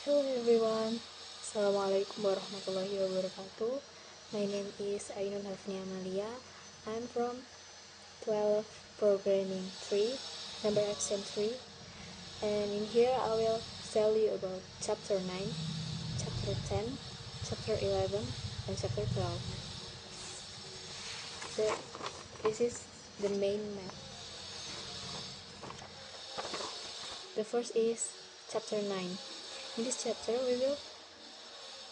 Hello everyone, Assalamualaikum warahmatullahi wabarakatuh. My name is Hafni. I'm from 12 Programming 3, number action 3, and in here I will tell you about chapter 9, chapter 10, chapter 11, and chapter 12. This is the main map. The first is chapter 9. In this chapter we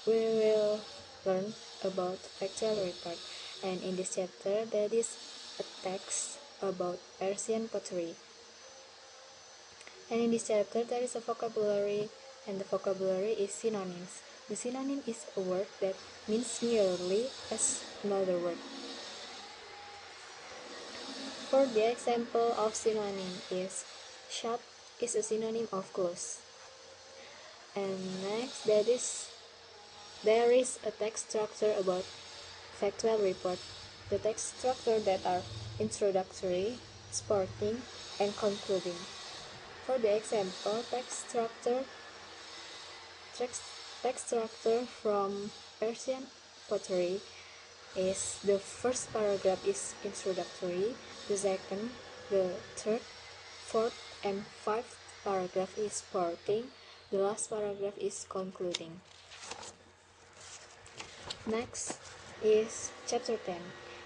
will learn about factual report, and in this chapter there is a text about Persian pottery, and in this chapter there is a vocabulary, and the vocabulary is synonyms. The synonym is a word that means nearly as another word. For the example of synonym is shop is a synonym of close. And next there is a text structure about factual report. The text structure that are introductory, supporting, and concluding. For the example, text structure from Persian pottery is the first paragraph is introductory, the second, the third, fourth, and fifth paragraph is supporting, the last paragraph is concluding. Next is chapter 10.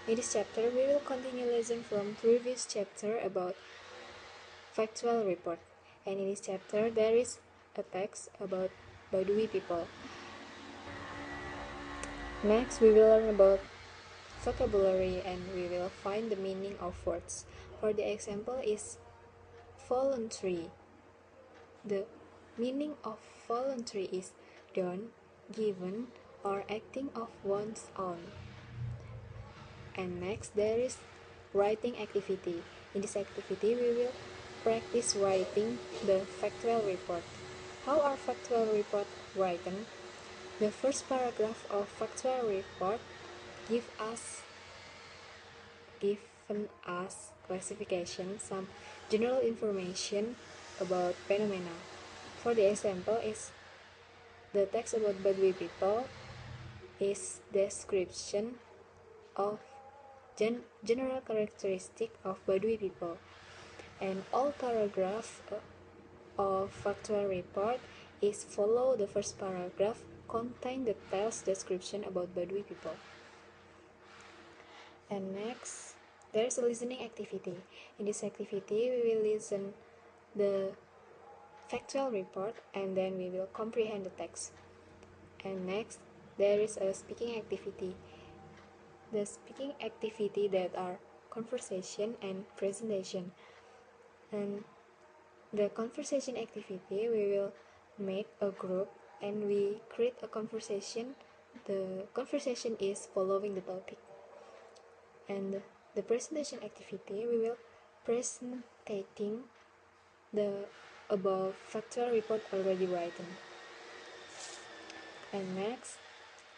In this chapter, we will continue lesson from previous chapter about factual report. And in this chapter, there is a text about Badui people. Next, we will learn about vocabulary and we will find the meaning of words. For the example is voluntary. The meaning of voluntary is done, given, or acting of one's own. And next there is writing activity. In this activity we will practice writing the factual report. How are factual report written? The first paragraph of factual report given us classification, some general information about phenomena. For the example is the text about Badui people is description of general characteristic of Badui people, and all paragraph of factual report is follow the first paragraph contain details description about Badui people. And next there is a listening activity. In this activity we will listen the factual report and then we will comprehend the text. And next there is a speaking activity. The speaking activity that are conversation and presentation. And the conversation activity we will make a group and we create a conversation. The conversation is following the topic. And the presentation activity we will presenting the above factual report already written. And next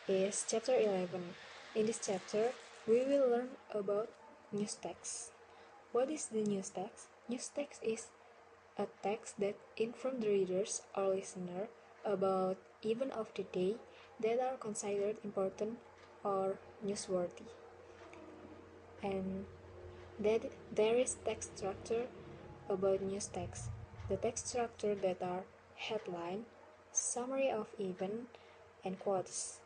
is chapter 11. In this chapter, we will learn about news text. What is the news text? News text is a text that informs the readers or listener about events of the day that are considered important or newsworthy. And that there is text structure about news text. The text structure that are headline, summary of event, and quotes.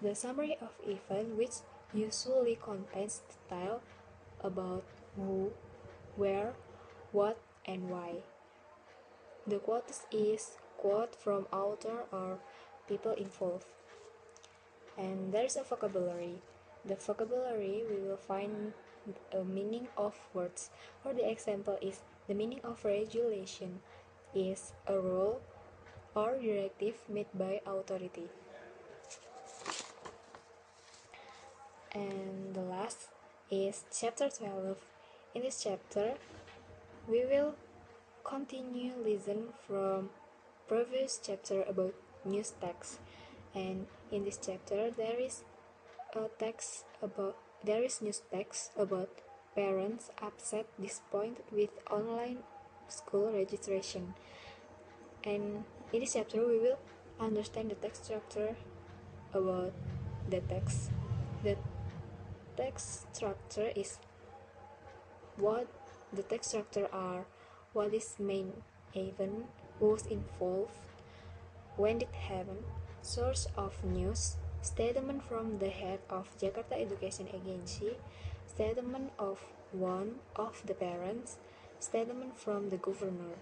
The summary of event, which usually contains detail about who, where, what, and why. The quotes is quote from author or people involved. And there's a vocabulary. The vocabulary we will find a meaning of words. For the example is the meaning of regulation is a rule or directive made by authority. And the last is chapter 12. In this chapter, we will continue listen from previous chapter about news text. And in this chapter, there is news text about parents upset disappointed with online school registration. And in this chapter, we will understand the text structure about the text. The text structure is what the text structure are, what is main event, who's involved, when it happened, source of news, statement from the head of Jakarta Education Agency, statement of one of the parents, statement from the governor.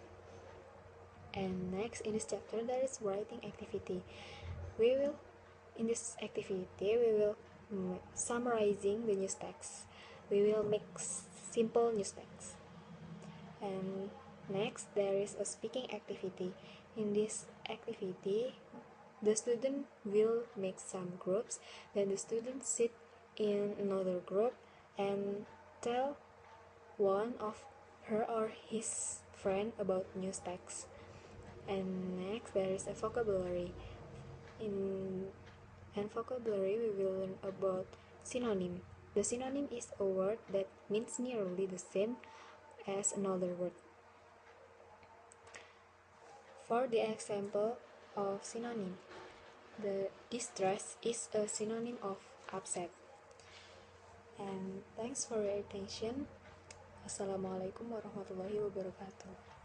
And next in this chapter there is writing activity. In this activity we will summarizing the news text. We will make simple news text. And next there is a speaking activity. In this activity the student will make some groups, then the student sit in another group and tell one of her or his friend about news text. And next there is a vocabulary. In vocabulary we will learn about synonym. The synonym is a word that means nearly the same as another word. For the example of synonym, the distress is a synonym of upset. And thanks for your attention. Wassalamualaikum warahmatullahi wabarakatuh.